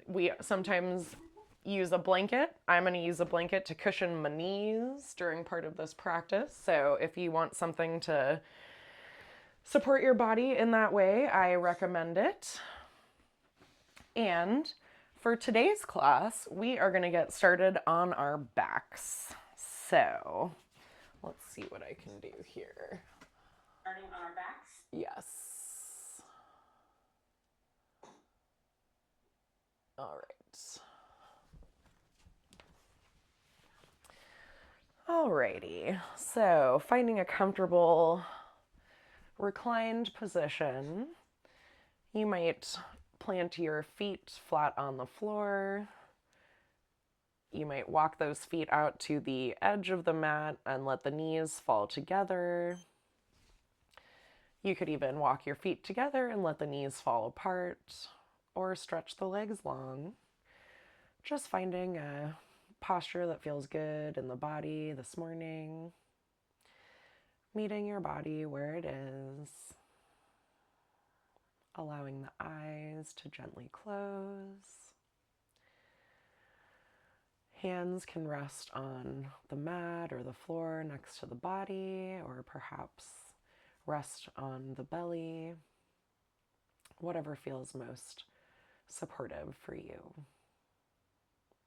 We sometimes use a blanket. I'm going to use a blanket to cushion my knees during part of this practice. So if you want something to support your body in that way, I recommend it. And for today's class, we are going to get started on our backs. So let's see what I can do here. Starting on our backs? Yes. All right. Alrighty, so finding a comfortable reclined position, you might plant your feet flat on the floor. You might walk those feet out to the edge of the mat and let the knees fall together. You could even walk your feet together and let the knees fall apart, or stretch the legs long. Just finding a posture that feels good in the body this morning. Meeting your body where it is. Allowing the eyes to gently close. Hands can rest on the mat or the floor next to the body, or perhaps rest on the belly. Whatever feels most supportive for you,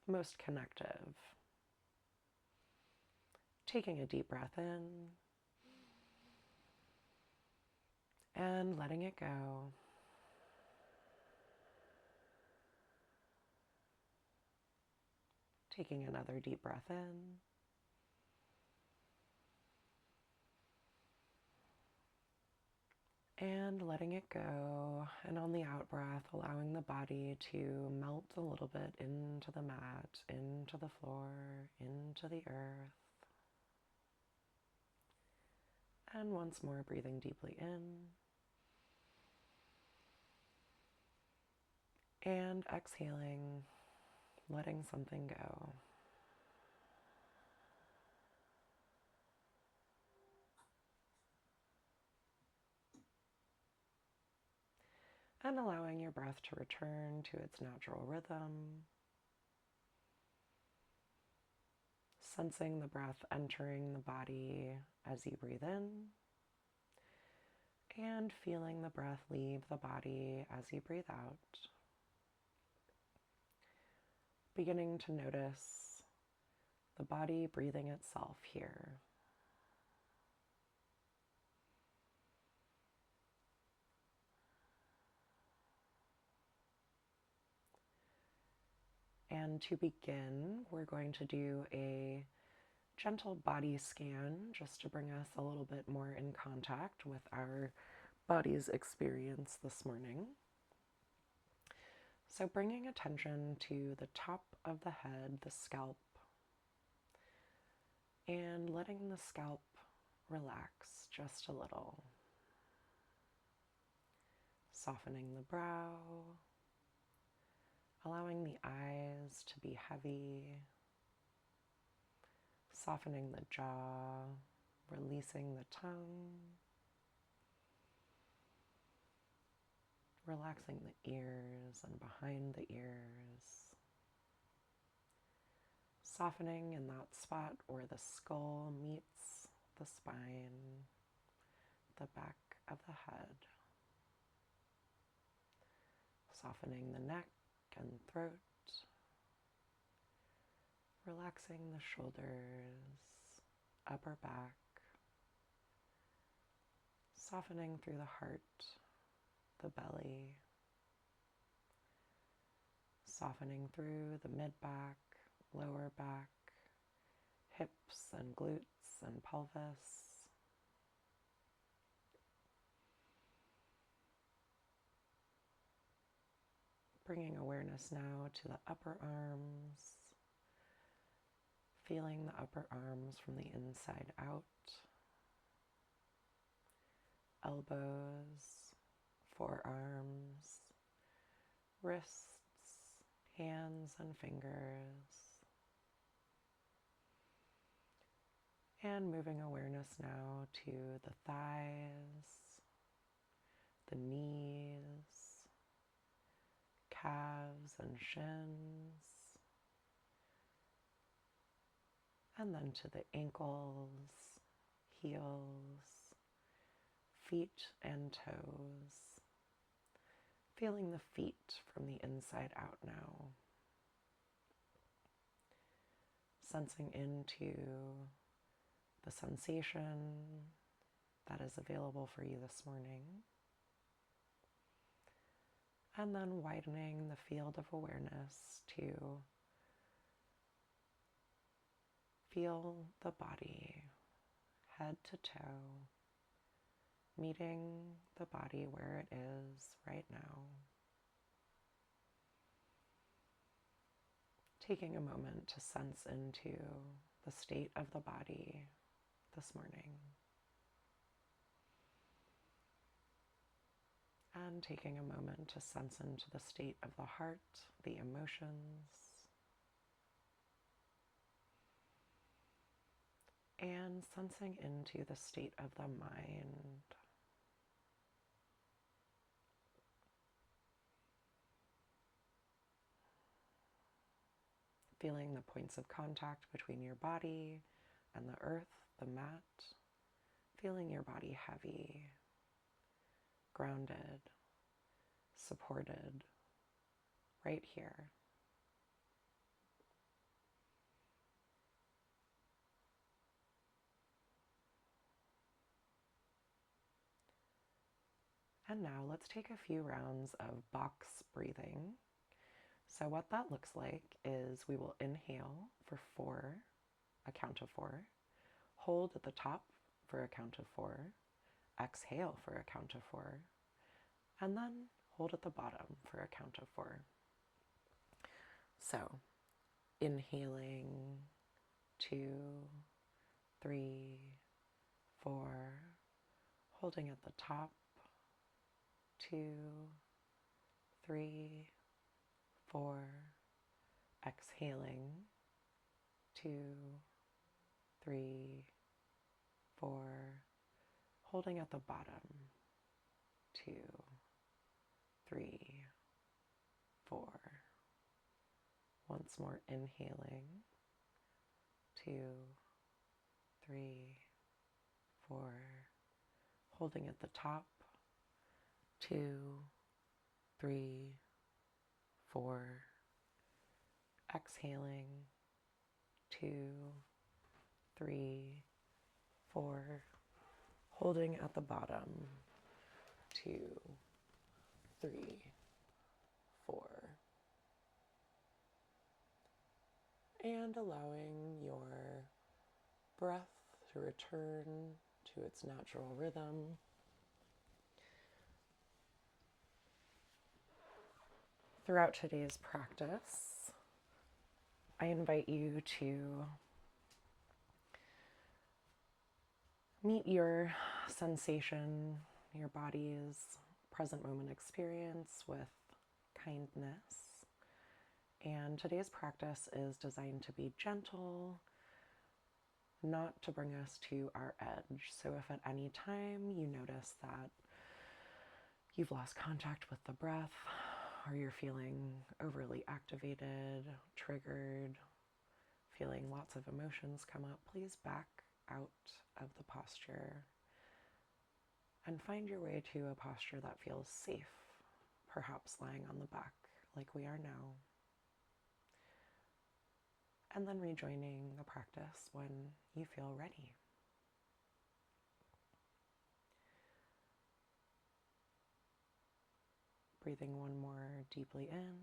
most connective. Taking a deep breath in and letting it go. Taking another deep breath in. And letting it go. And on the out breath, allowing the body to melt a little bit into the mat, into the floor, into the earth. And once more, breathing deeply in. And exhaling, letting something go. And allowing your breath to return to its natural rhythm. Sensing the breath entering the body as you breathe in. And feeling the breath leave the body as you breathe out. Beginning to notice the body breathing itself here. And to begin, we're going to do a gentle body scan just to bring us a little bit more in contact with our body's experience this morning. So bringing attention to the top of the head, the scalp, and letting the scalp relax just a little. Softening the brow, allowing the eyes to be heavy, softening the jaw, releasing the tongue, relaxing the ears and behind the ears, softening in that spot where the skull meets the spine, the back of the head, softening the neck and throat, relaxing the shoulders, upper back, softening through the heart, the belly, softening through the mid-back, lower back, hips and glutes and pelvis. Bringing awareness now to the upper arms, feeling the upper arms from the inside out, elbows, forearms, wrists, hands and fingers. And moving awareness now to the thighs, the knees, calves and shins, and then to the ankles, heels, feet and toes, feeling the feet from the inside out now, sensing into the sensation that is available for you this morning, and then widening the field of awareness to feel the body, head to toe, meeting the body where it is right now. Taking a moment to sense into the state of the body this morning. And taking a moment to sense into the state of the heart, the emotions, and sensing into the state of the mind. Feeling the points of contact between your body and the earth, the mat. Feeling your body heavy, grounded, supported, right here. And now let's take a few rounds of box breathing. So what that looks like is we will inhale for 4, a count of 4, hold at the top for a count of 4, exhale for a count of 4, and then hold at the bottom for a count of 4. So inhaling 2, 3, 4, holding at the top, 2, 3, 4, exhaling, 2, 3, 4, holding at the bottom, 2, 3, 4. Once more inhaling, 2, 3, 4, holding at the top, 2, 3, 4, exhaling, 2, 3, 4, holding at the bottom, 2, 3, 4, and allowing your breath to return to its natural rhythm. Throughout today's practice, I invite you to meet your sensation, your body's present moment experience with kindness. And today's practice is designed to be gentle, not to bring us to our edge. So if at any time you notice that you've lost contact with the breath, or you're feeling overly activated, triggered, feeling lots of emotions come up, please back out of the posture and find your way to a posture that feels safe, perhaps lying on the back like we are now. And then rejoining the practice when you feel ready. Breathing one more deeply in.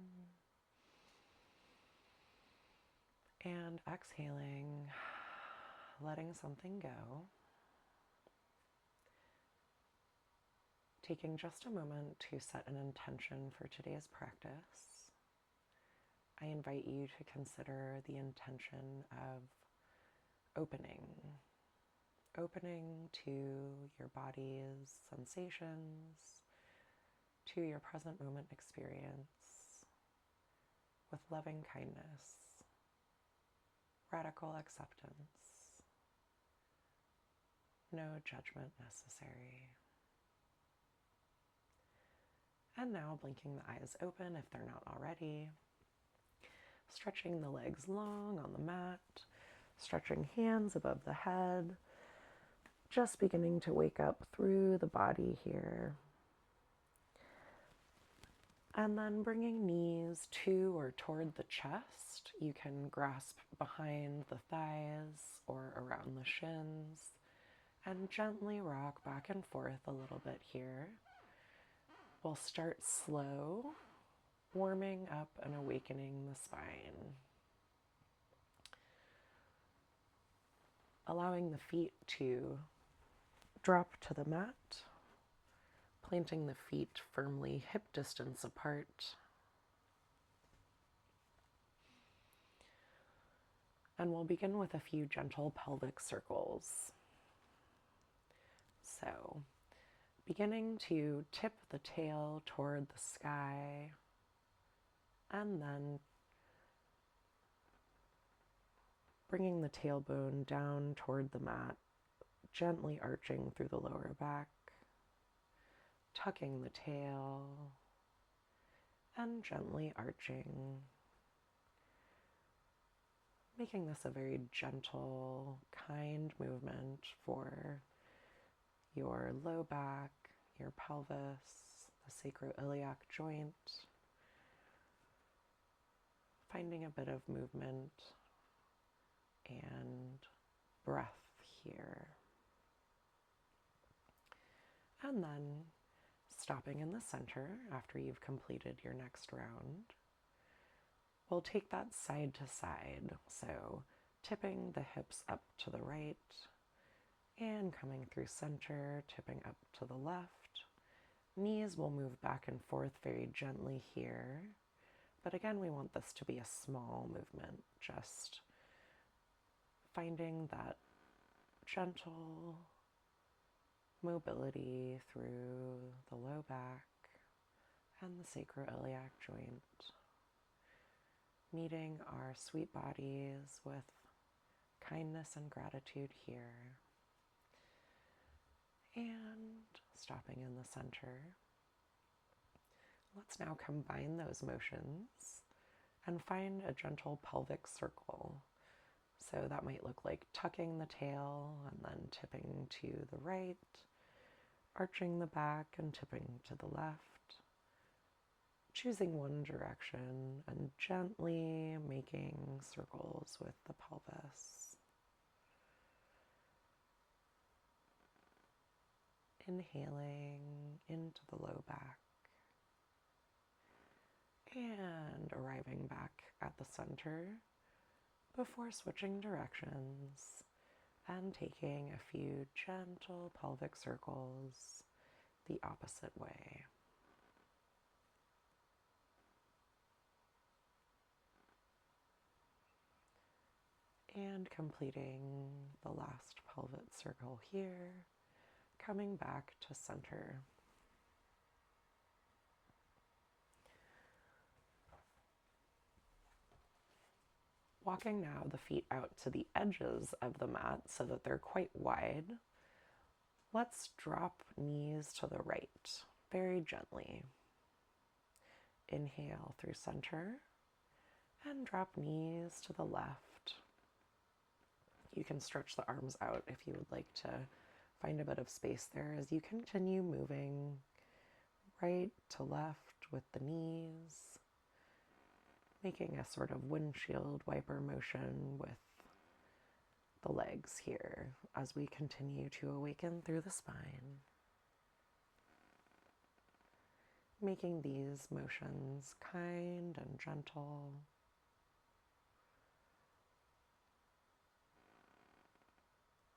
And exhaling, letting something go. Taking just a moment to set an intention for today's practice. I invite you to consider the intention of opening to your body's sensations, to your present moment experience with loving kindness, radical acceptance, no judgment necessary. And now blinking the eyes open if they're not already. Stretching the legs long on the mat. Stretching hands above the head. Just beginning to wake up through the body here. And then bringing knees to or toward the chest. You can grasp behind the thighs or around the shins and gently rock back and forth a little bit here. We'll start slow, warming up and awakening the spine. Allowing the feet to drop to the mat, planting the feet firmly hip distance apart. And we'll begin with a few gentle pelvic circles. So, beginning to tip the tail toward the sky, and then bringing the tailbone down toward the mat, gently arching through the lower back, tucking the tail, and gently arching, making this a very gentle, kind movement for your low back, your pelvis, the sacroiliac joint, finding a bit of movement and breath here. And then stopping in the center after you've completed your next round. We'll take that side to side, so tipping the hips up to the right and coming through center, tipping up to the left. Knees will move back and forth very gently here, but again, we want this to be a small movement, just finding that gentle mobility through the low back and the sacroiliac joint, meeting our sweet bodies with kindness and gratitude here, and stopping in the center. Let's now combine those motions and find a gentle pelvic circle. So that might look like tucking the tail and then tipping to the right, arching the back and tipping to the left, choosing one direction and gently making circles with the pelvis. Inhaling into the low back and arriving back at the center before switching directions and taking a few gentle pelvic circles the opposite way. And completing the last pelvic circle here, coming back to center. Walking now the feet out to the edges of the mat so that they're quite wide. Let's drop knees to the right, very gently. Inhale through center and drop knees to the left. You can stretch the arms out if you would like to find a bit of space there as you continue moving right to left with the knees, making a sort of windshield wiper motion with the legs here as we continue to awaken through the spine. Making these motions kind and gentle.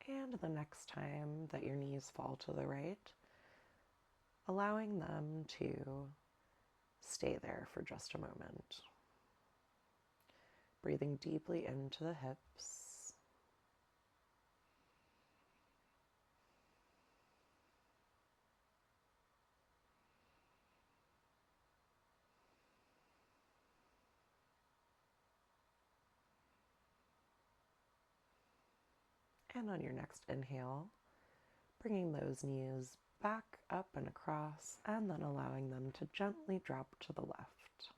And the next time that your knees fall to the right, allowing them to stay there for just a moment. Breathing deeply into the hips. And on your next inhale, bringing those knees back, up, and across, and then allowing them to gently drop to the left.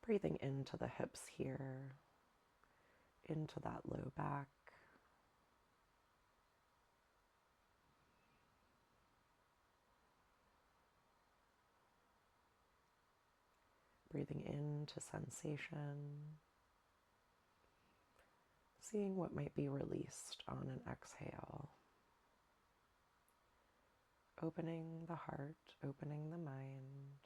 Breathing into the hips here, into that low back. Breathing into sensation. Seeing what might be released on an exhale. Opening the heart, opening the mind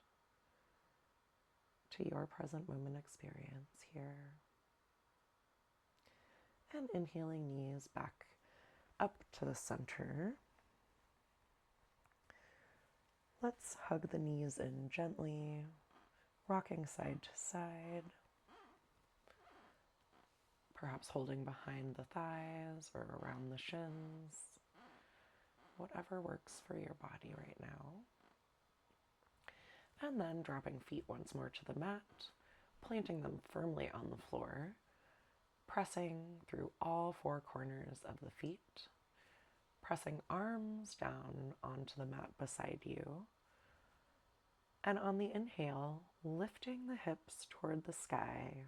to your present moment experience here. And inhaling knees back up to the center. Let's hug the knees in gently, rocking side to side. Perhaps holding behind the thighs or around the shins. Whatever works for your body right now. And then dropping feet once more to the mat, planting them firmly on the floor, pressing through all four corners of the feet, pressing arms down onto the mat beside you, and on the inhale, lifting the hips toward the sky,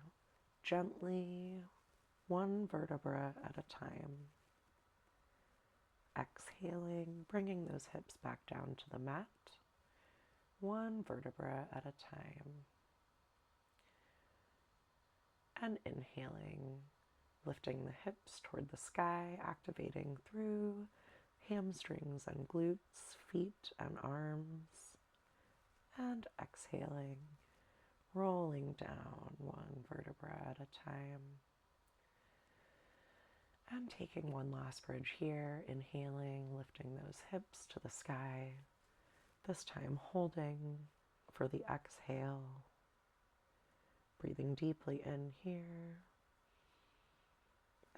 gently, one vertebra at a time. Exhaling, bringing those hips back down to the mat, one vertebra at a time. And inhaling, lifting the hips toward the sky, activating through hamstrings and glutes, feet and arms. And exhaling, rolling down one vertebra at a time. And taking one last bridge here, inhaling, lifting those hips to the sky, this time holding for the exhale. Breathing deeply in here,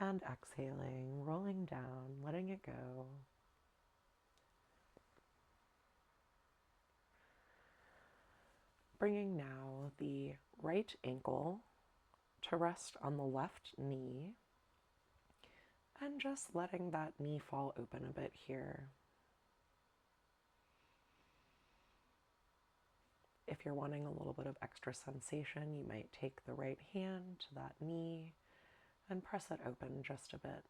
and exhaling, rolling down, letting it go. Bringing now the right ankle to rest on the left knee, and just letting that knee fall open a bit here. If you're wanting a little bit of extra sensation, you might take the right hand to that knee and press it open just a bit.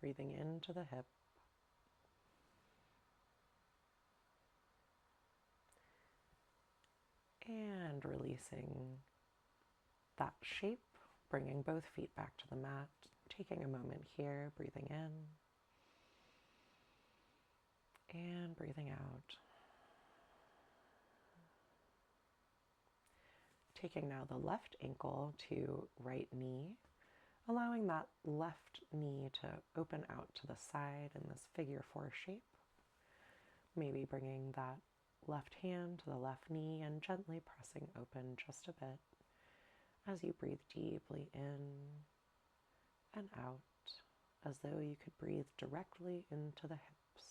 Breathing into the hip. And releasing that shape, bringing both feet back to the mat, taking a moment here, breathing in and breathing out. Taking now the left ankle to right knee, allowing that left knee to open out to the side in this figure four shape. Maybe bringing that left hand to the left knee and gently pressing open just a bit as you breathe deeply in and out, as though you could breathe directly into the hips,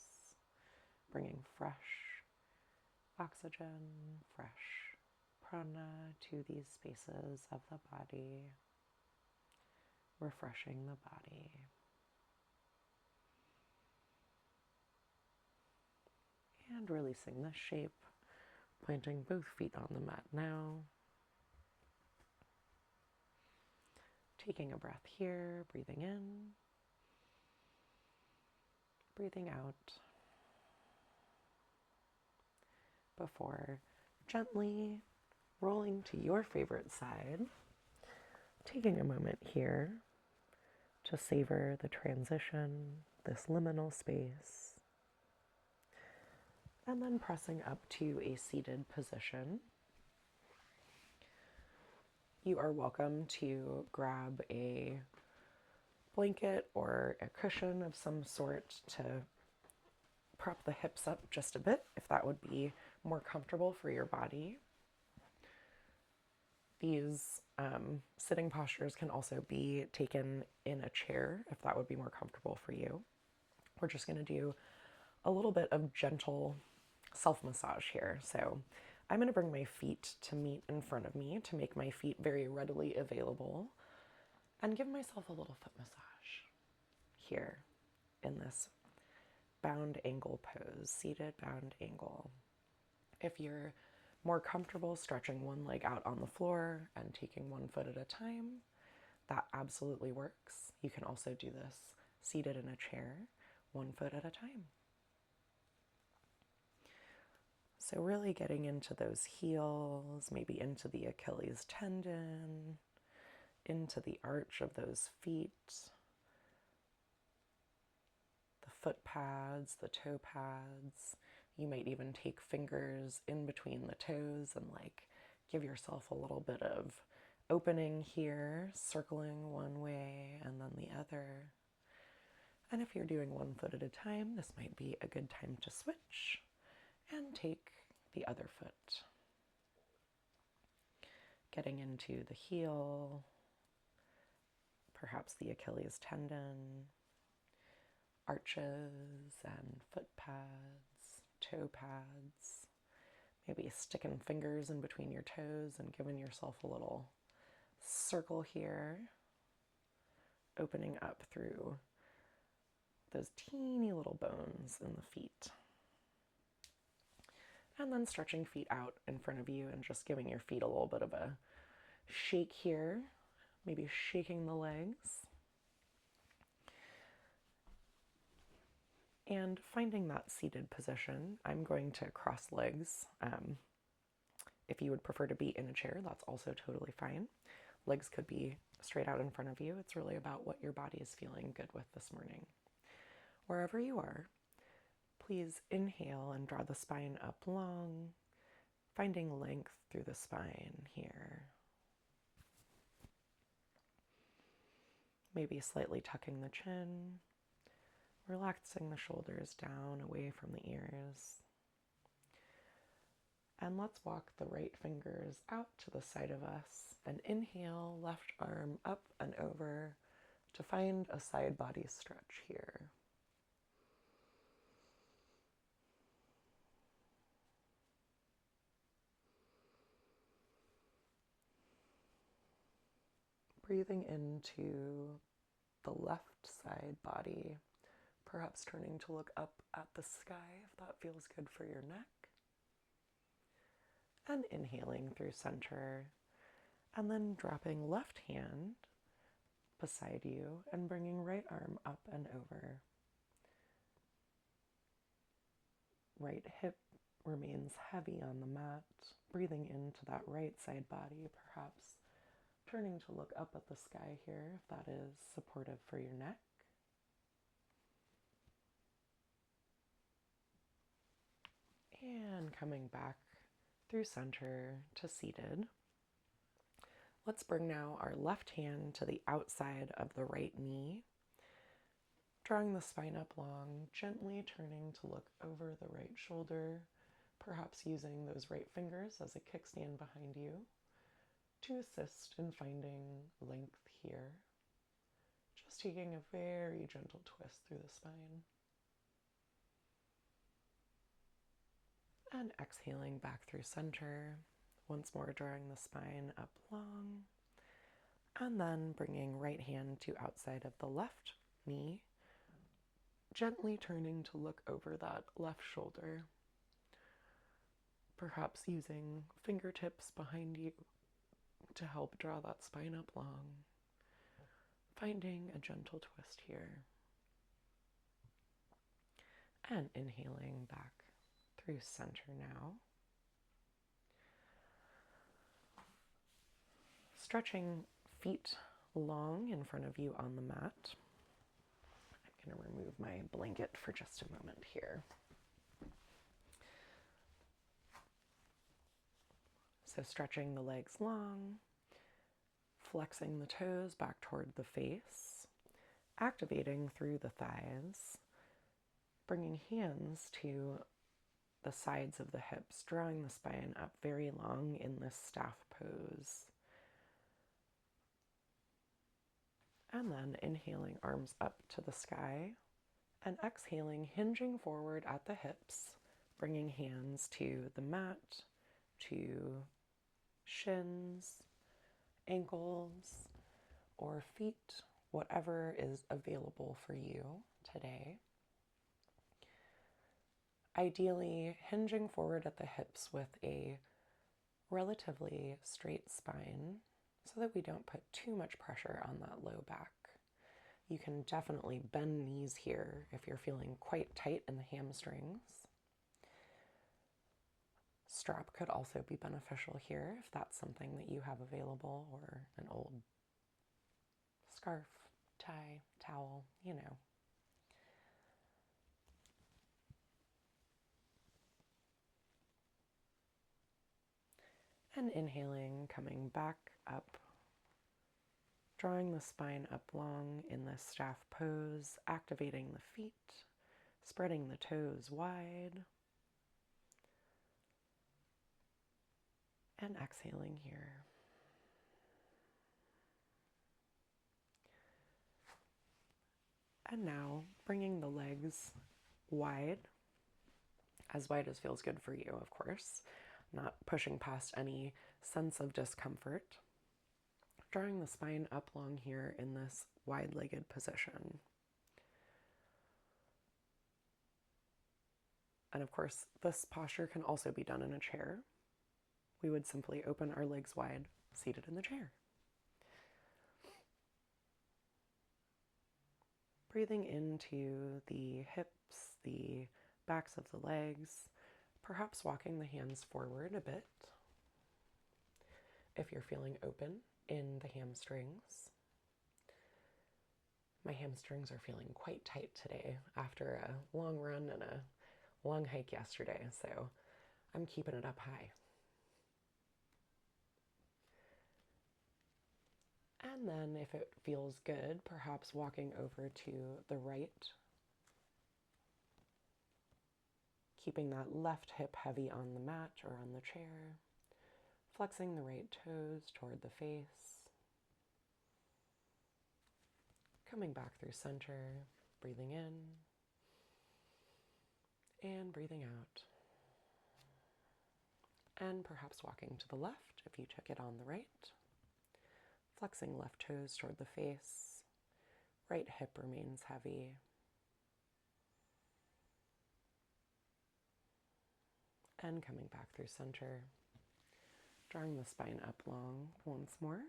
bringing fresh oxygen, fresh prana to these spaces of the body, refreshing the body. And releasing this shape, planting both feet on the mat now. Taking a breath here, breathing in, breathing out, before gently rolling to your favorite side, taking a moment here to savor the transition, this liminal space, and then pressing up to a seated position. You are welcome to grab a blanket or a cushion of some sort to prop the hips up just a bit, if that would be more comfortable for your body. These sitting postures can also be taken in a chair, if that would be more comfortable for you. We're just going to do a little bit of gentle self-massage here. So I'm going to bring my feet to meet in front of me to make my feet very readily available and give myself a little foot massage here in this bound angle pose, seated bound angle. If you're more comfortable stretching one leg out on the floor and taking one foot at a time, that absolutely works. You can also do this seated in a chair, one foot at a time. So really getting into those heels, maybe into the Achilles tendon, into the arch of those feet, the foot pads, the toe pads. You might even take fingers in between the toes and like give yourself a little bit of opening here, circling one way and then the other. And if you're doing one foot at a time, this might be a good time to switch and take the other foot. Getting into the heel, perhaps the Achilles tendon, arches and foot pads, toe pads, maybe sticking fingers in between your toes and giving yourself a little circle here, opening up through those teeny little bones in the feet. And then stretching feet out in front of you and just giving your feet a little bit of a shake here, maybe shaking the legs. And finding that seated position, I'm going to cross legs. If you would prefer to be in a chair, that's also totally fine. Legs could be straight out in front of you. It's really about what your body is feeling good with this morning. Wherever you are, please inhale and draw the spine up long, finding length through the spine here. Maybe slightly tucking the chin, relaxing the shoulders down away from the ears. And let's walk the right fingers out to the side of us and inhale, left arm up and over to find a side body stretch here. Breathing into the left side body, perhaps turning to look up at the sky if that feels good for your neck. And inhaling through center, and then dropping left hand beside you and bringing right arm up and over. Right hip remains heavy on the mat, breathing into that right side body, perhaps turning to look up at the sky here if that is supportive for your neck. And coming back through center to seated. Let's bring now our left hand to the outside of the right knee, drawing the spine up long, gently turning to look over the right shoulder, perhaps using those right fingers as a kickstand behind you to assist in finding length here. Just taking a very gentle twist through the spine. And exhaling back through center, once more drawing the spine up long, and then bringing right hand to outside of the left knee, gently turning to look over that left shoulder, perhaps using fingertips behind you to help draw that spine up long, finding a gentle twist here, and inhaling back through center now. Stretching feet long in front of you on the mat. I'm going to remove my blanket for just a moment here. So stretching the legs long, flexing the toes back toward the face, activating through the thighs, bringing hands to the sides of the hips, drawing the spine up very long in this staff pose. And then inhaling, arms up to the sky, and exhaling, hinging forward at the hips, bringing hands to the mat, to shins, ankles, or feet, whatever is available for you today. Ideally, hinging forward at the hips with a relatively straight spine so that we don't put too much pressure on that low back. You can definitely bend knees here if you're feeling quite tight in the hamstrings. Strap could also be beneficial here if that's something that you have available, or an old scarf, tie, towel, you know. And inhaling, coming back up, drawing the spine up long in this staff pose, activating the feet, spreading the toes wide, and exhaling here. And now bringing the legs wide as feels good for you, of course, not pushing past any sense of discomfort. Drawing the spine up long here in this wide-legged position. And of course, this posture can also be done in a chair. We would simply open our legs wide, seated in the chair. Breathing into the hips, the backs of the legs, perhaps walking the hands forward a bit. If you're feeling open in the hamstrings. My hamstrings are feeling quite tight today after a long run and a long hike yesterday, so I'm keeping it up high. And then if it feels good, perhaps walking over to the right, keeping that left hip heavy on the mat or on the chair, flexing the right toes toward the face, coming back through center, breathing in and breathing out. And perhaps walking to the left if you took it on the right, flexing left toes toward the face, right hip remains heavy. And coming back through center, drawing the spine up long once more.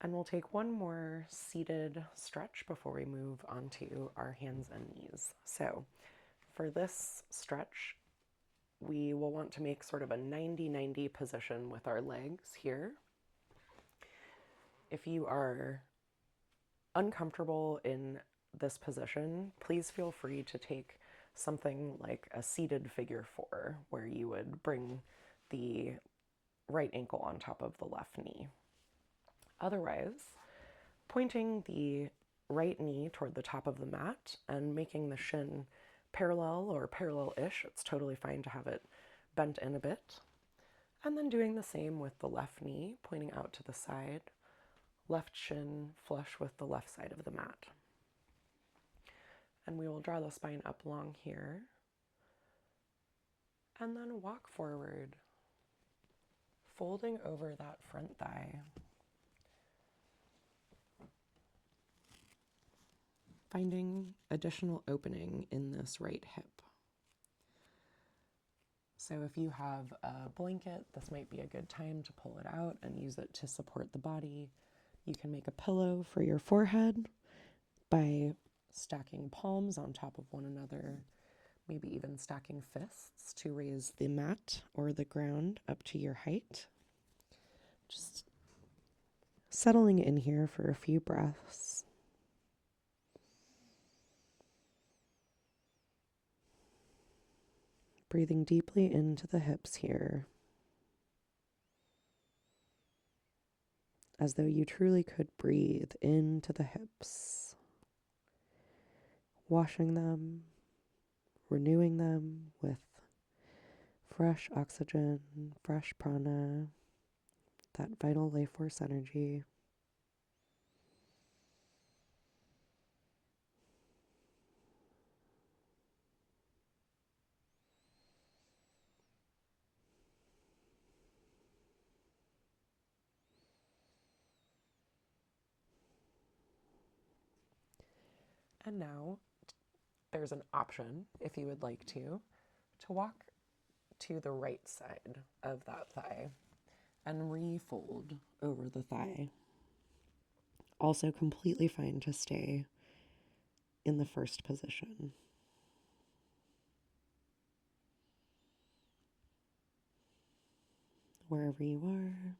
And we'll take one more seated stretch before we move on to our hands and knees. So for this stretch, we will want to make sort of a 90-90 position with our legs here. If you are uncomfortable in this position, please feel free to take something like a seated figure four, where you would bring the right ankle on top of the left knee. Otherwise, pointing the right knee toward the top of the mat and making the shin parallel or parallel-ish. It's totally fine to have it bent in a bit. And then doing the same with the left knee, pointing out to the side, left shin flush with the left side of the mat. And we will draw the spine up long here. And then walk forward, folding over that front thigh. Finding additional opening in this right hip. So if you have a blanket, this might be a good time to pull it out and use it to support the body. You can make a pillow for your forehead by stacking palms on top of one another, maybe even stacking fists to raise the mat or the ground up to your height. Just settling in here for a few breaths. Breathing deeply into the hips here, as though you truly could breathe into the hips, washing them, renewing them with fresh oxygen, fresh prana, that vital life force energy. And now there's an option, if you would like to walk to the right side of that thigh and refold over the thigh. Also completely fine to stay in the first position. Wherever you are,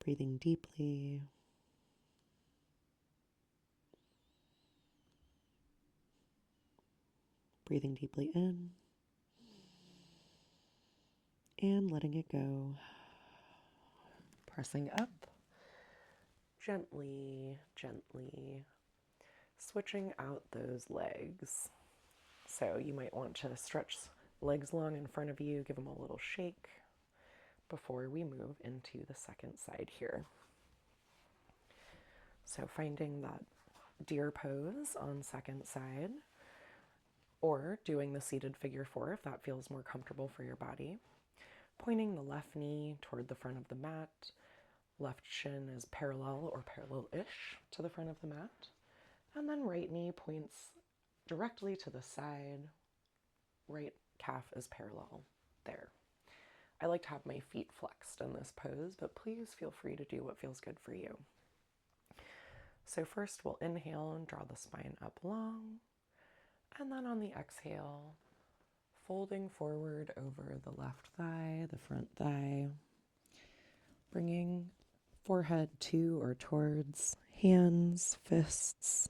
breathing deeply. Breathing deeply in and letting it go. Pressing up, gently, gently, switching out those legs. So you might want to stretch legs long in front of you, give them a little shake before we move into the second side here. So finding that deer pose on second side, or doing the seated figure four if that feels more comfortable for your body. Pointing the left knee toward the front of the mat. Left shin is parallel or parallel-ish to the front of the mat. And then right knee points directly to the side. Right calf is parallel there. I like to have my feet flexed in this pose, but please feel free to do what feels good for you. So first we'll inhale and draw the spine up long. And then on the exhale, folding forward over the left thigh, the front thigh, bringing forehead to or towards hands, fists,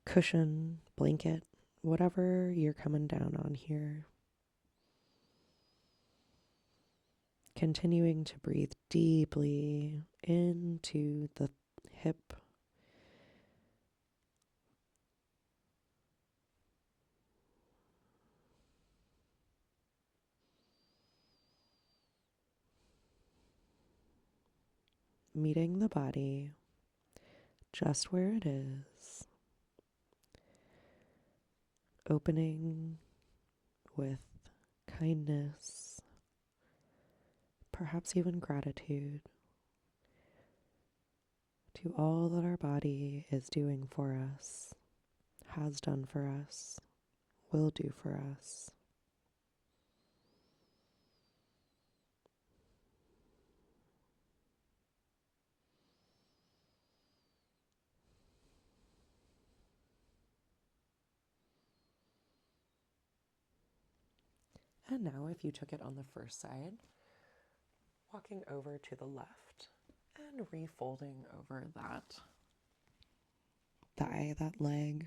cushion, blanket, whatever you're coming down on here. Continuing to breathe deeply into the hip. Meeting the body just where it is. Opening with kindness, perhaps even gratitude to all that our body is doing for us, has done for us, will do for us. And now if you took it on the first side, walking over to the left and refolding over that thigh, that leg.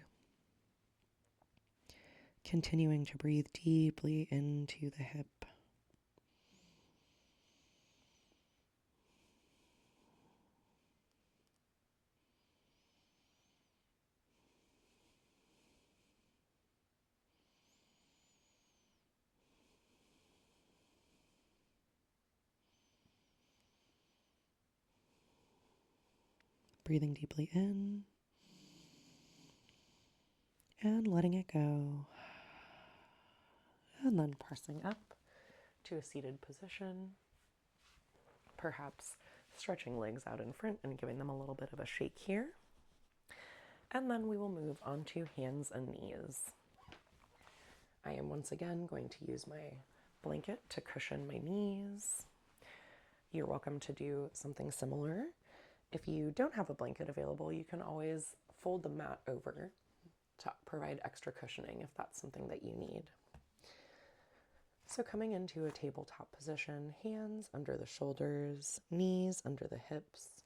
Continuing to breathe deeply into the hip. Breathing deeply in and letting it go. And then pressing up to a seated position. Perhaps stretching legs out in front and giving them a little bit of a shake here. And then we will move on to hands and knees. I am once again going to use my blanket to cushion my knees. You're welcome to do something similar. If you don't have a blanket available, you can always fold the mat over to provide extra cushioning if that's something that you need. So coming into a tabletop position, hands under the shoulders, knees under the hips,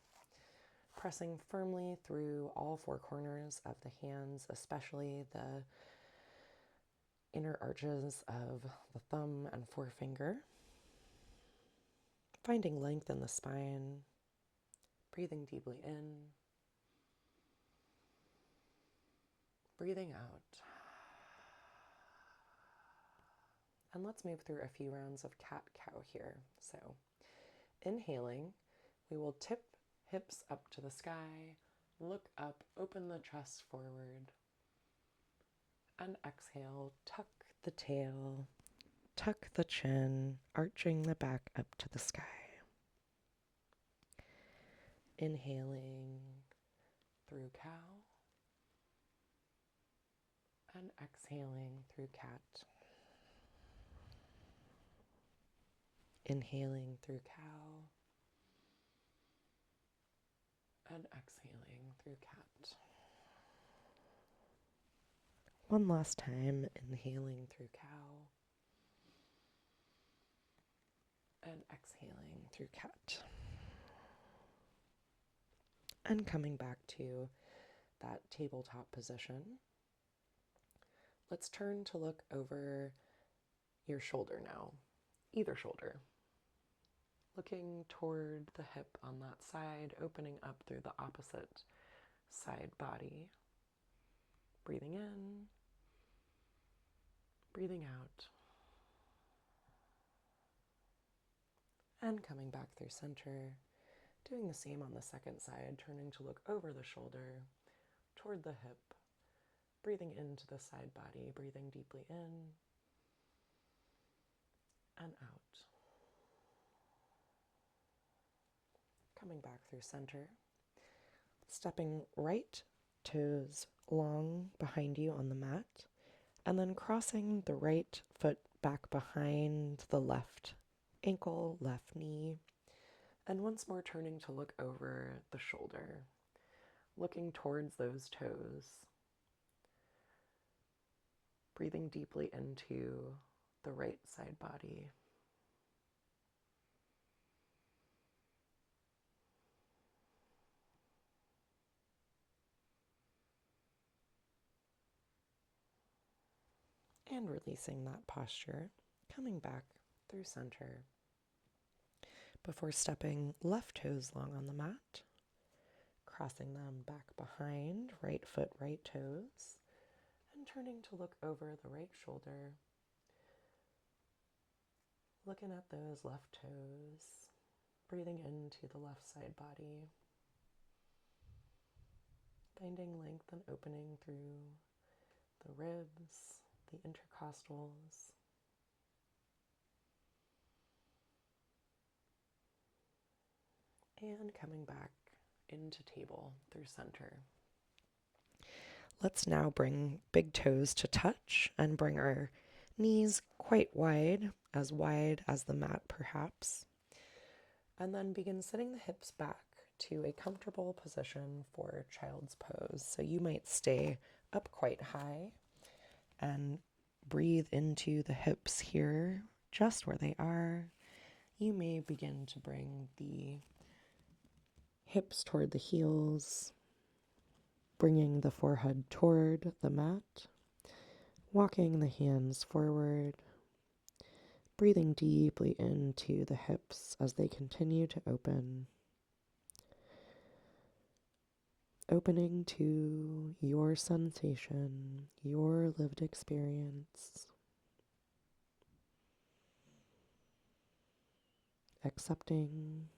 pressing firmly through all four corners of the hands, especially the inner arches of the thumb and forefinger. Finding length in the spine, breathing deeply in, breathing out. And let's move through a few rounds of cat-cow here. So inhaling, we will tip hips up to the sky, look up, open the chest forward, and exhale, tuck the tail, tuck the chin, arching the back up to the sky. Inhaling through cow, And exhaling through cat. Inhaling through cow. And exhaling through cat. One last time, inhaling through cow. And exhaling through cat. And coming back to that tabletop position. Let's turn to look over your shoulder now, either shoulder. Looking toward the hip on that side, opening up through the opposite side body. Breathing in, breathing out. And coming back through center, doing the same on the second side, turning to look over the shoulder, toward the hip, breathing into the side body, breathing deeply in and out. Coming back through center, stepping right toes long behind you on the mat, and then crossing the right foot back behind the left ankle, left knee, and once more turning to look over the shoulder, looking towards those toes, breathing deeply into the right side body. And releasing that posture, coming back through center before stepping left toes long on the mat, crossing them back behind, right foot, right toes, and turning to look over the right shoulder, looking at those left toes, breathing into the left side body, finding length and opening through the ribs, the intercostals, and coming back into table through center. Let's now bring big toes to touch and bring our knees quite wide as the mat perhaps. And then begin sitting the hips back to a comfortable position for child's pose. So you might stay up quite high and breathe into the hips here, just where they are. You may begin to bring the hips toward the heels, bringing the forehead toward the mat, walking the hands forward, breathing deeply into the hips as they continue to open, opening to your sensation, your lived experience, accepting,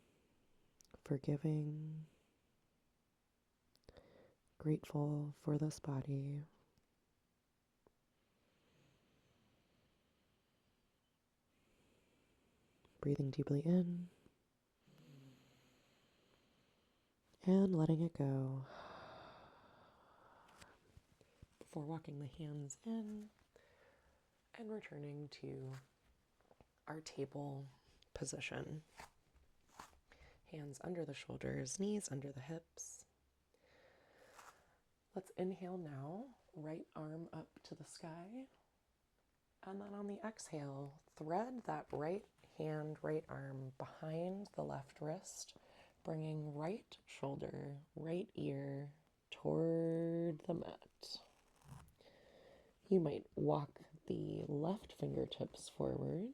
forgiving, grateful for this body. Breathing deeply in and letting it go. Before walking the hands in and returning to our table position. Hands under the shoulders, knees under the hips. Let's inhale now, right arm up to the sky. And then on the exhale, thread that right hand, right arm behind the left wrist, bringing right shoulder, right ear toward the mat. You might walk the left fingertips forward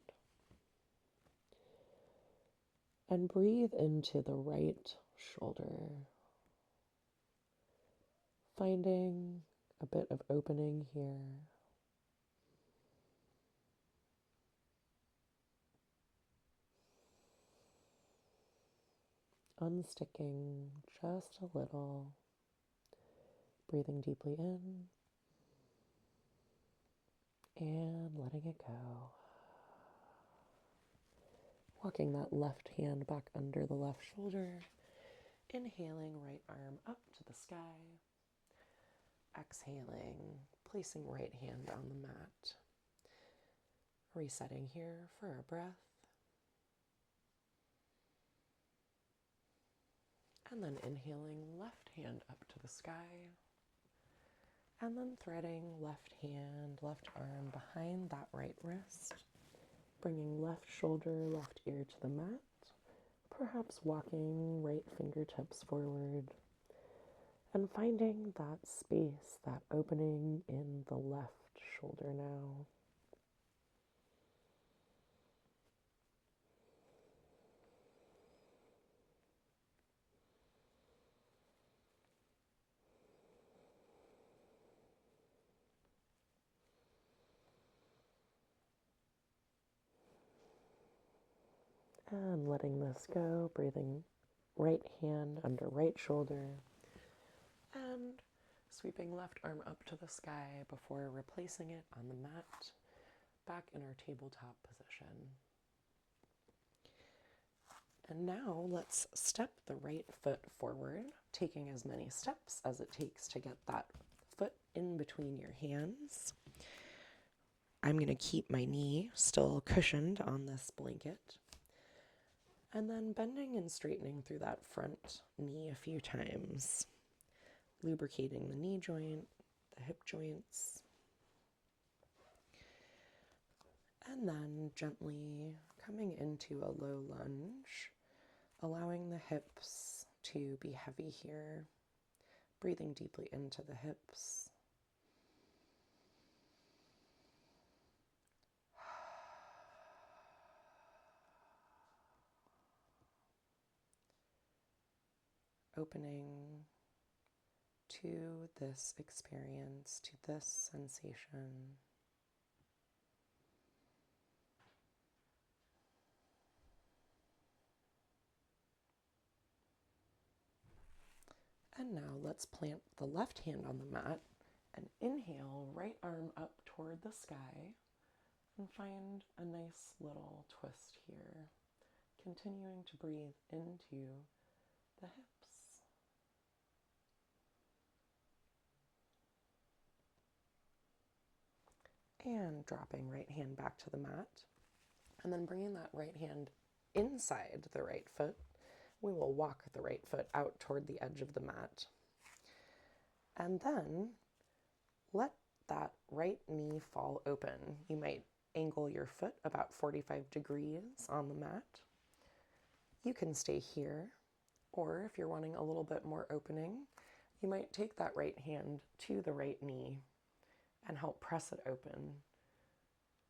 and breathe into the right shoulder, finding a bit of opening here. Unsticking just a little, breathing deeply in and letting it go. Walking that left hand back under the left shoulder, inhaling right arm up to the sky. exhaling, placing right hand on the mat. Resetting here for our breath. And then inhaling, left hand up to the sky. And then threading left hand, left arm behind that right wrist. Bringing left shoulder, left ear to the mat. Perhaps walking right fingertips forward. And finding that space, that opening in the left shoulder now. And letting this go, breathing right hand under right shoulder. And sweeping left arm up to the sky before replacing it on the mat, back in our tabletop position. And now let's step the right foot forward, taking as many steps as it takes to get that foot in between your hands. I'm going to keep my knee still cushioned on this blanket. And then bending and straightening through that front knee a few times, lubricating the knee joint, the hip joints. And then gently coming into a low lunge, allowing the hips to be heavy here, breathing deeply into the hips. Opening to this experience, to this sensation. And now let's plant the left hand on the mat and inhale, right arm up toward the sky, and find a nice little twist here. Continuing to breathe into the hips. And dropping right hand back to the mat. And then bringing that right hand inside the right foot. We will walk the right foot out toward the edge of the mat. And then let that right knee fall open. You might angle your foot about 45 degrees on the mat. You can stay here, or if you're wanting a little bit more opening, you might take that right hand to the right knee and help press it open,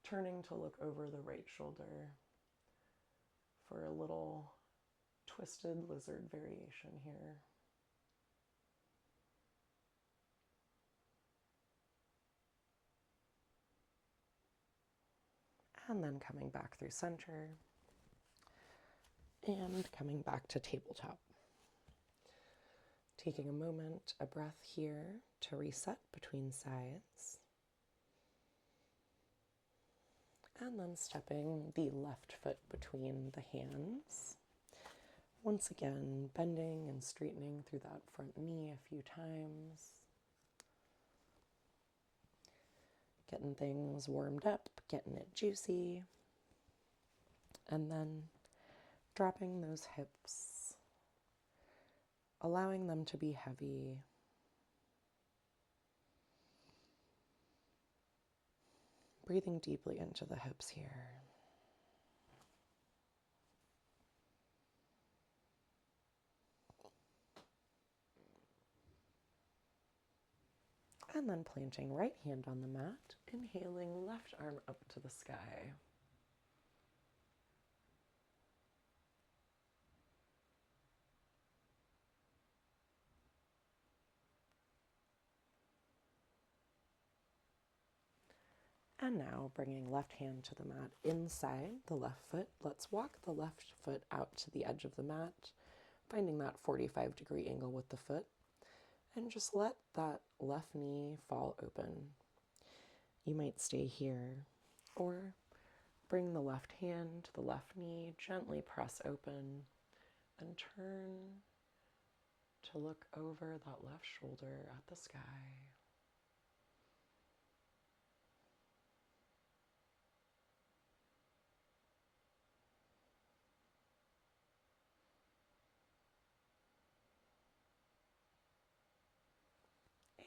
turning to look over the right shoulder for a little twisted lizard variation here. And then coming back through center and coming back to tabletop. Taking a moment, a breath here to reset between sides. And then stepping the left foot between the hands. Once again, bending and straightening through that front knee a few times. Getting things warmed up, getting it juicy. And then dropping those hips, allowing them to be heavy. Breathing deeply into the hips here. And then planting right hand on the mat, inhaling left arm up to the sky. And now bringing left hand to the mat inside the left foot. Let's walk the left foot out to the edge of the mat, finding that 45-degree angle with the foot. And just let that left knee fall open. You might stay here, or bring the left hand to the left knee, gently press open, and turn to look over that left shoulder at the sky.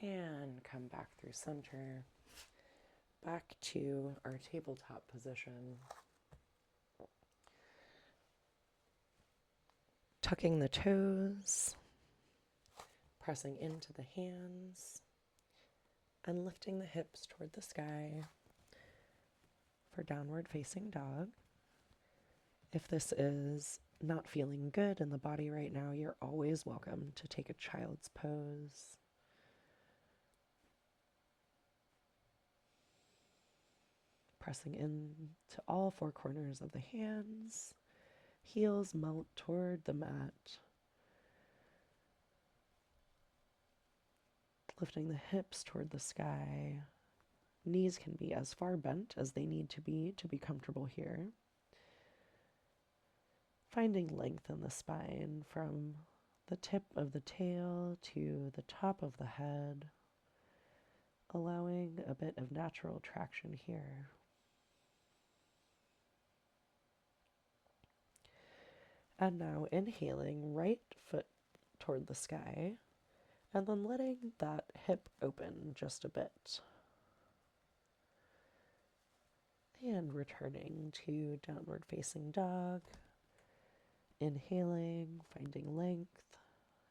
And come back through center, back to our tabletop position. Tucking the toes, pressing into the hands, and lifting the hips toward the sky for downward facing dog. If this is not feeling good in the body right now, you're always welcome to take a child's pose. Pressing into all four corners of the hands, heels melt toward the mat. Lifting the hips toward the sky. Knees can be as far bent as they need to be comfortable here. Finding length in the spine from the tip of the tail to the top of the head, allowing a bit of natural traction here. And now inhaling, right foot toward the sky, and then letting that hip open just a bit. And returning to downward facing dog. Inhaling, finding length.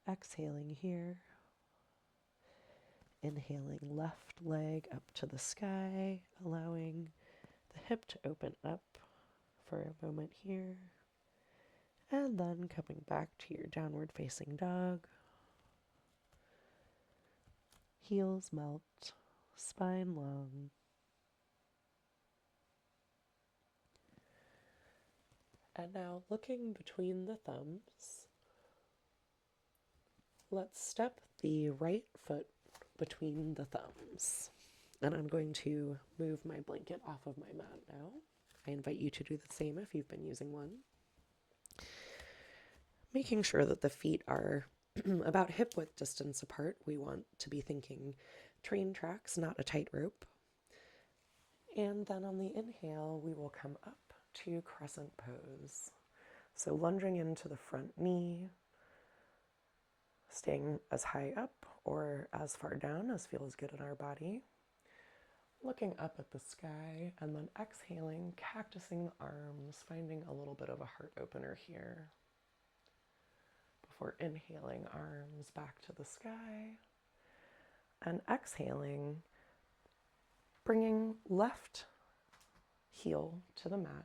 Exhaling here. Inhaling left leg up to the sky, allowing the hip to open up for a moment here. And then coming back to your downward facing dog. Heels melt, spine long. And now looking between the thumbs, let's step the right foot between the thumbs. And I'm going to move my blanket off of my mat now. I invite you to do the same if you've been using one. Making sure that the feet are about hip width distance apart. We want to be thinking train tracks, not a tightrope. And then on the inhale, we will come up to crescent pose. So lunging into the front knee, staying as high up or as far down as feels good in our body. Looking up at the sky, and then exhaling, cactusing the arms, finding a little bit of a heart opener here. Before inhaling, arms back to the sky. And exhaling, bringing left heel to the mat.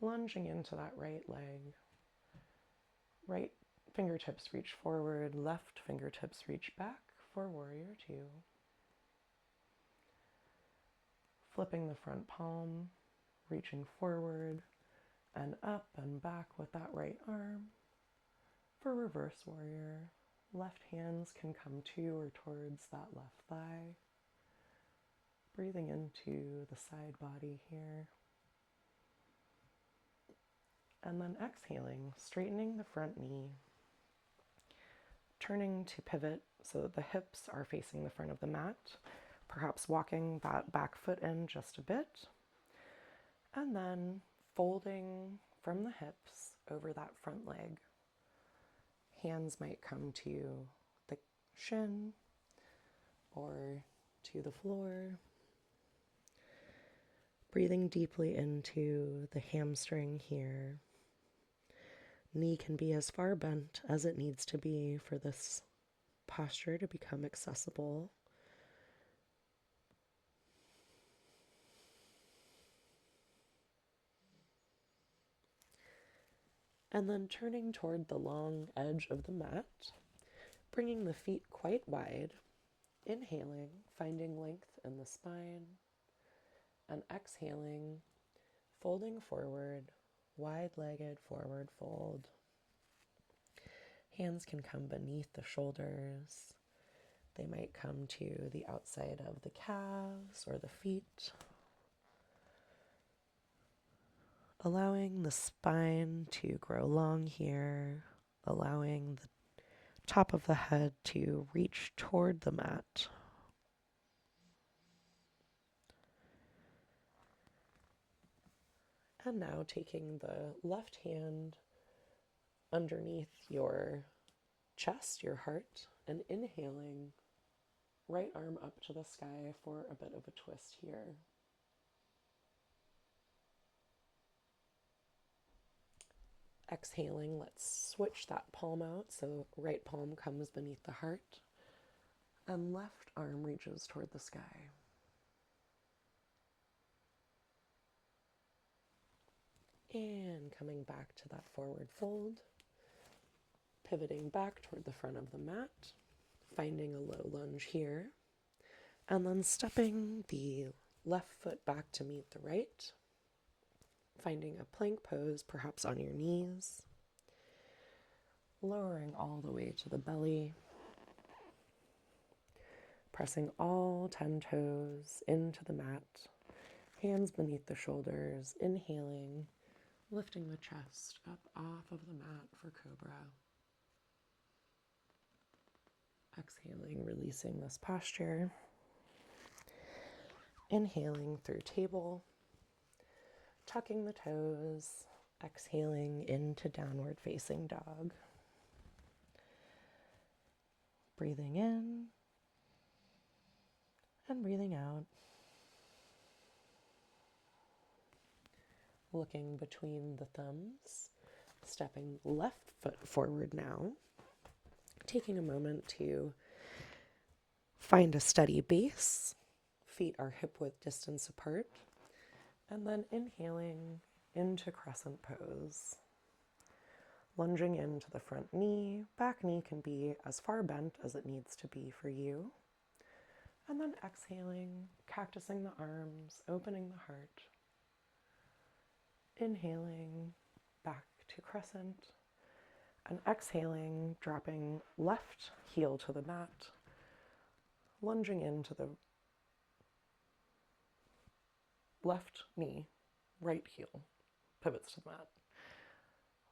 Lunging into that right leg. Right fingertips reach forward, left fingertips reach back for warrior two. Flipping the front palm, reaching forward and up and back with that right arm. For reverse warrior, left hands can come to or towards that left thigh. Breathing into the side body here. And then exhaling, straightening the front knee. Turning to pivot so that the hips are facing the front of the mat. Perhaps walking that back foot in just a bit. And then folding from the hips over that front leg. Hands might come to the shin or to the floor. Breathing deeply into the hamstring here. Knee can be as far bent as it needs to be for this posture to become accessible. And then turning toward the long edge of the mat, bringing the feet quite wide, inhaling, finding length in the spine, and exhaling, folding forward, wide-legged forward fold. Hands can come beneath the shoulders. They might come to the outside of the calves or the feet. Allowing the spine to grow long here, allowing the top of the head to reach toward the mat. And now taking the left hand underneath your chest, your heart, and inhaling, right arm up to the sky for a bit of a twist here. Exhaling, let's switch that palm out so right palm comes beneath the heart and left arm reaches toward the sky. And coming back to that forward fold, pivoting back toward the front of the mat, finding a low lunge here, and then stepping the left foot back to meet the right, finding a plank pose, perhaps on your knees, lowering all the way to the belly, pressing all 10 toes into the mat, hands beneath the shoulders, inhaling, lifting the chest up off of the mat for cobra. Exhaling, releasing this posture. Inhaling through table, tucking the toes, exhaling into downward facing dog. Breathing in and breathing out. Looking between the thumbs, stepping left foot forward now, taking a moment to find a steady base. Feet are hip-width distance apart, and then inhaling into crescent pose. Lunging into the front knee, back knee can be as far bent as it needs to be for you. And then exhaling, cactusing the arms, opening the heart. Inhaling, back to crescent, and exhaling, dropping left heel to the mat, lunging into the left knee, right heel, pivots to the mat.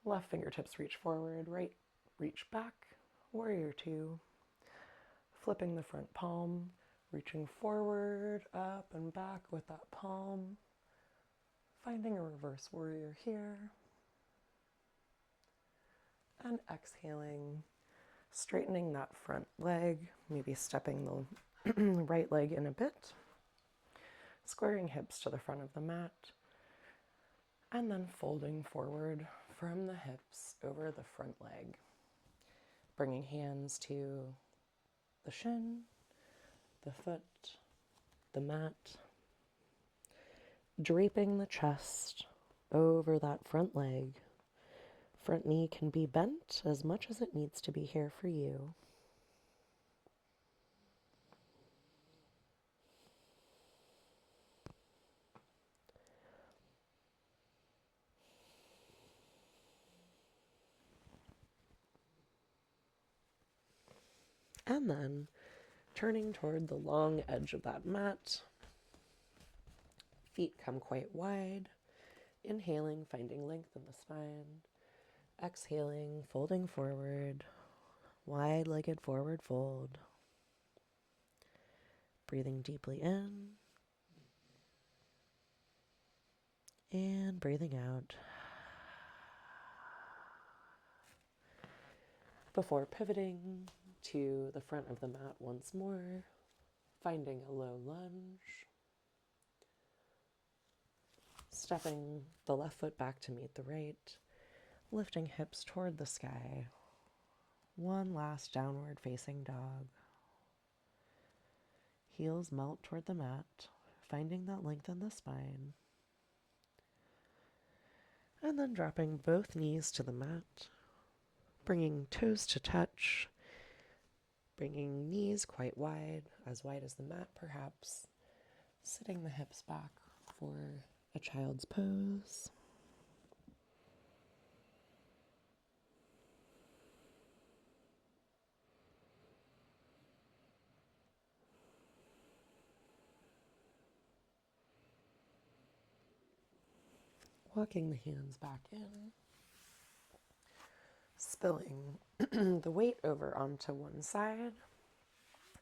Left fingertips reach forward, right reach back, warrior two. Flipping the front palm, reaching forward, up and back with that palm. Finding a reverse warrior here. And exhaling, straightening that front leg, maybe stepping the right leg in a bit. Squaring hips to the front of the mat, and then folding forward from the hips over the front leg. Bringing hands to the shin, the foot, the mat. Draping the chest over that front leg. Front knee can be bent as much as it needs to be here for you. And then turning toward the long edge of that mat. Feet come quite wide. Inhaling, finding length in the spine. Exhaling, folding forward. Wide-legged forward fold. Breathing deeply in. And breathing out. Before pivoting to the front of the mat once more, finding a low lunge, stepping the left foot back to meet the right, lifting hips toward the sky, one last downward facing dog. Heels melt toward the mat, finding that length in the spine, and then dropping both knees to the mat, bringing toes to touch, bringing knees quite wide as the mat perhaps, sitting the hips back for a child's pose. Walking the hands back in, spilling the weight over onto one side,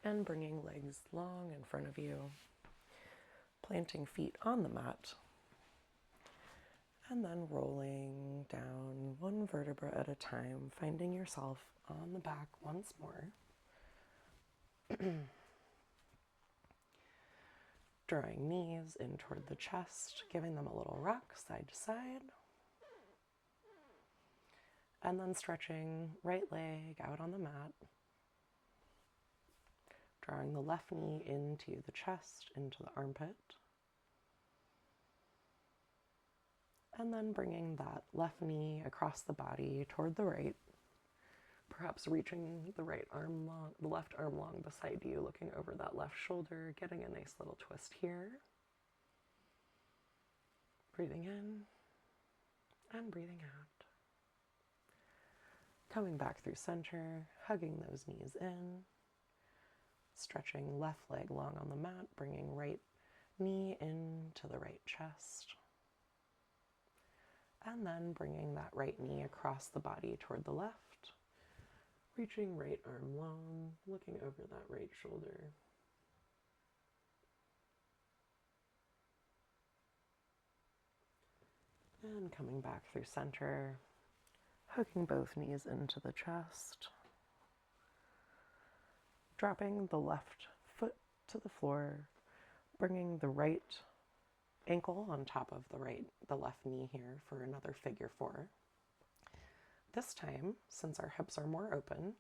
and bringing legs long in front of you, planting feet on the mat, and then rolling down one vertebra at a time, finding yourself on the back once more. Drawing knees in toward the chest, giving them a little rock side to side. And then stretching right leg out on the mat. Drawing the left knee into the chest, into the armpit. And then bringing that left knee across the body toward the right. Perhaps reaching the right arm long, the left arm long beside you, looking over that left shoulder, getting a nice little twist here. Breathing in and breathing out. Coming back through center, hugging those knees in. Stretching left leg long on the mat, bringing right knee into the right chest. And then bringing that right knee across the body toward the left. Reaching right arm long, looking over that right shoulder. And coming back through center, hooking both knees into the chest. Dropping the left foot to the floor, bringing the right ankle on top of the left knee here for another figure four. This time, since our hips are more open,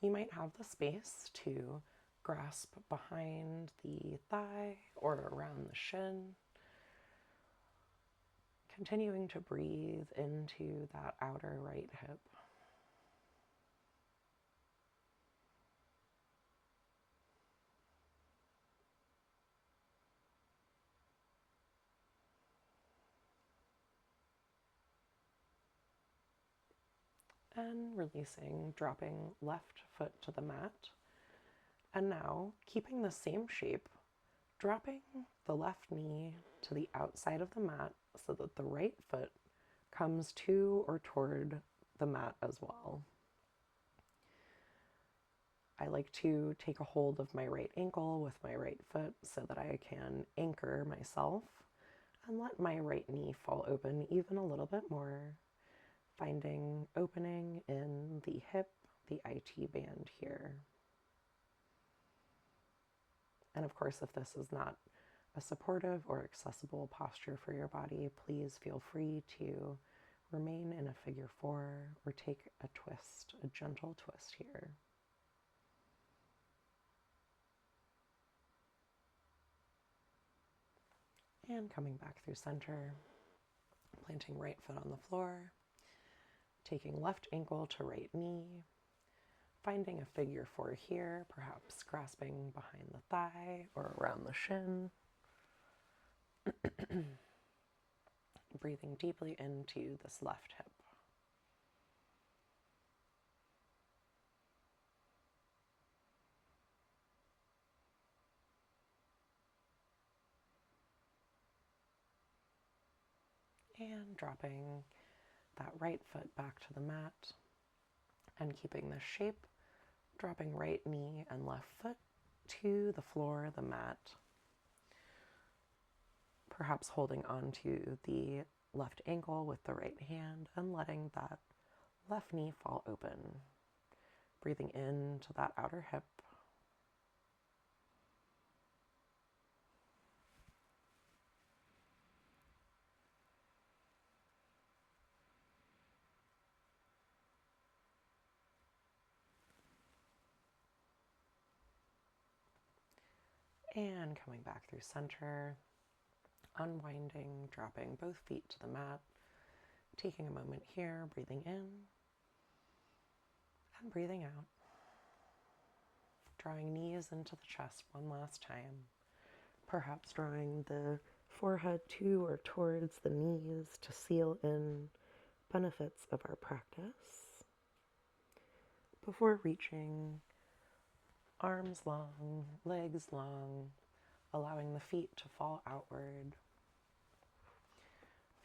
you might have the space to grasp behind the thigh or around the shin, continuing to breathe into that outer right hip. And releasing, dropping left foot to the mat. And now, keeping the same shape, dropping the left knee to the outside of the mat so that the right foot comes to or toward the mat as well. I like to take a hold of my right ankle with my right foot so that I can anchor myself and let my right knee fall open even a little bit more, finding opening in the hip, the IT band here. And of course, if this is not a supportive or accessible posture for your body, please feel free to remain in a figure four or take a twist, a gentle twist here. And coming back through center, planting right foot on the floor, taking left ankle to right knee, finding a figure four here, perhaps grasping behind the thigh or around the shin. Breathing deeply into this left hip. And dropping that right foot back to the mat and keeping this shape, dropping right knee and left foot to the floor, the mat, perhaps holding onto the left ankle with the right hand and letting that left knee fall open. Breathing into that outer hip. And coming back through center, unwinding, dropping both feet to the mat, taking a moment here, breathing in and breathing out. Drawing knees into the chest one last time, perhaps drawing the forehead to or towards the knees to seal in benefits of our practice, before reaching arms long, legs long, allowing the feet to fall outward,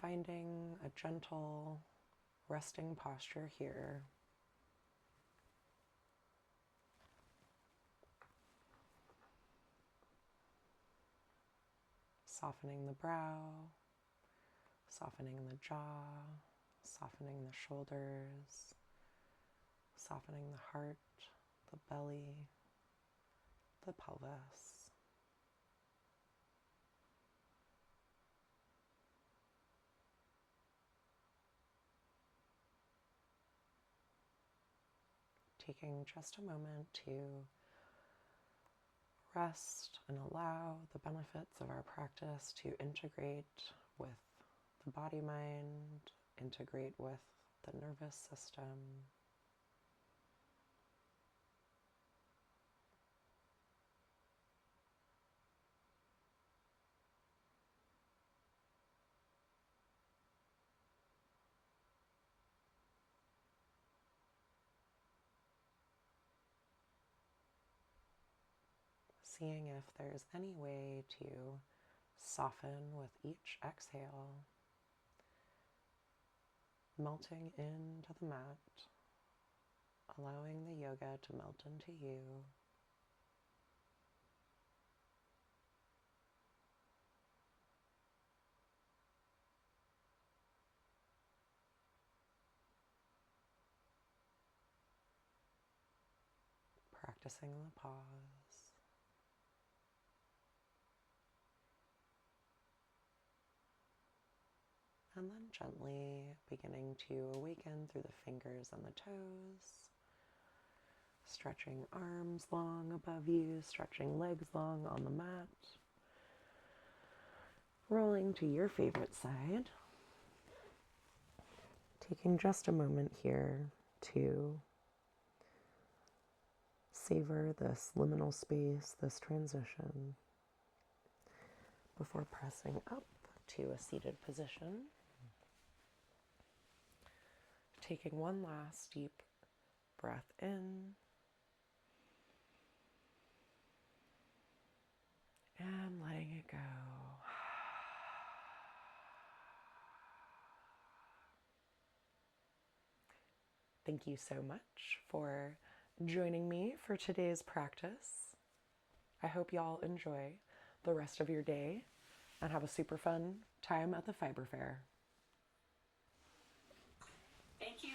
finding a gentle resting posture here. Softening the brow, softening the jaw, softening the shoulders, softening the heart, the belly, the pelvis. taking just a moment to rest and allow the benefits of our practice to integrate with the body mind, integrate with the nervous system. Seeing if there's any way to soften with each exhale, melting into the mat, allowing the yoga to melt into you. Practicing the pause. And then gently beginning to awaken through the fingers and the toes. Stretching arms long above you, stretching legs long on the mat. Rolling to your favorite side. Taking just a moment here to savor this liminal space, this transition, before pressing up to a seated position. Taking one last deep breath in and letting it go. Thank you so much for joining me for today's practice. I hope y'all enjoy the rest of your day and have a super fun time at the Fiber Fair. Thank you.